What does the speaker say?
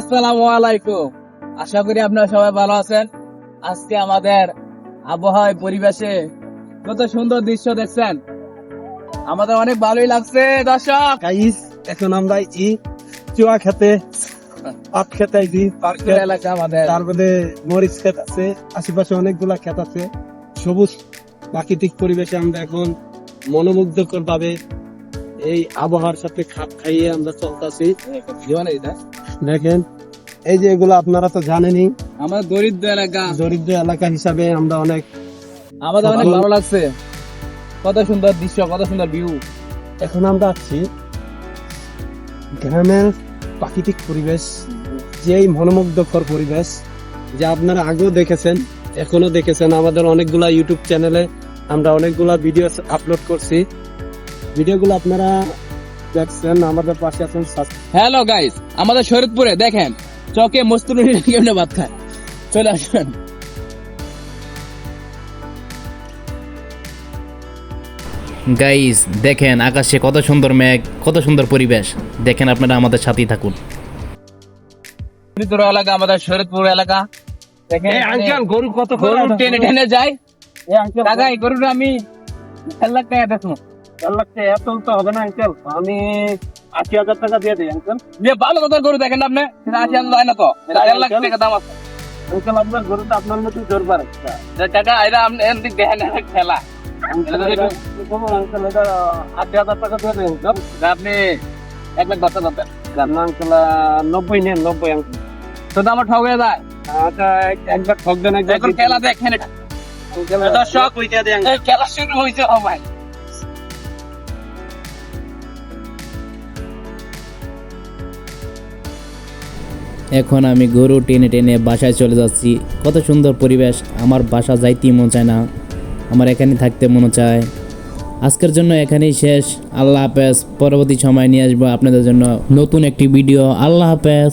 আসসালামু আলাইকুম। আশা করি আপনারা সবাই ভালো আছেন। আজকে আমাদের আবহাওয়ায় পরিবেশে কত সুন্দর দৃশ্য দেখছেন, আমাদের অনেক ভালোই লাগছে দর্শক। গাইস এখন আমরা এই চুয়া খেতে পাট খেতে আইছি। পাট পুরো এলাকা আমাদের তারপরে মরিচ ক্ষেত আছে, আশেপাশে অনেকগুলা ক্ষেত আছে। সবুজ প্রাকৃতিক পরিবেশে আমরা এখন মনোমুগ্ধকর ভাবে এই আবহাওয়ার সাথে খাপ খাইয়ে আমরা চলতেছি। জীবনে এটা দেখেন এই যে এগুলো আপনারা তো জানেনই, আমার দরিদ্র এলাকা, দরিদ্র এলাকা হিসাবে আমরা অনেক আমাদের অনেক ভালো লাগছে। কত সুন্দর দৃশ্য, কত সুন্দর ভিউ। এখন আমরা আছি গ্রামের প্রাকৃতিক পরিবেশ, যেই মনোমুগ্ধকর পরিবেশ যা আপনারা আগেও দেখেছেন, এখনো দেখেছেন। আমাদের অনেকগুলা ইউটিউব চ্যানেলে আমরা অনেকগুলা ভিডিও আপলোড করছি। ভিডিওগুলো আপনারা দেখছেন, আমাদের পাশে আছেন। হ্যালো গাইস, আমাদের শরীয়তপুরে দেখেন চকে মস্তুনি কেমনে ভাত খায়, চলে আসবেন। গাইস দেখেন আকাশে কত সুন্দর মেঘ, কত সুন্দর পরিবেশ। দেখেন আপনারা আমাদের সাথেই থাকুন। দরিদ্র এলাকা আমাদের শরীয়তপুর এলাকা। দেখেন আঙ্কেল গরু কত গরু টেনে টেনে যায়। আঙ্কেল টাকা এই গরুটা আমি 4 লাখ টাকা দেখুন। 4 লাখ টাকা এত তো হবে না আঙ্কেল, আমি 80,000 টাকা দিয়ে দিই আঙ্কেল। যে ভালো কথা গরু দেখেন আপনি, সেটা 80 হয় না তো, 4 লাখ টাকা দাম আছে। আঙ্কেল আপনার গরুটা আপনার মতোই দরবার। যে টাকা এটা আপনি এমনি দেখেন একটা খেলা। আঙ্কেল এটা 80,000 টাকা দিয়ে দিন আঙ্কেল। যে আপনি 1 লাখ 10 হাজার দেন, না আঙ্কেল 90 নেন, 90 আঙ্কেল। তো দাম ঠক হয়ে যায়। আচ্ছা একবার ঠক দেন, একবার এখন খেলা দেখেন এটা। দর্শক, এই খেলা শুরু হয়েছে। ও ভাই, এখন আমি গরু টেনে টেনে বাসায় চলে যাচ্ছি। কত সুন্দর পরিবেশ, আমার বাসা যাইতেই মন চায় না, আমার এখানে থাকতে মনে চায়। আজকের জন্য এখানেই শেষ। আল্লাহ হাফেজ। পরবর্তী সময় নিয়ে আসবো আপনাদের জন্য নতুন একটি ভিডিও। আল্লাহ হাফেজ।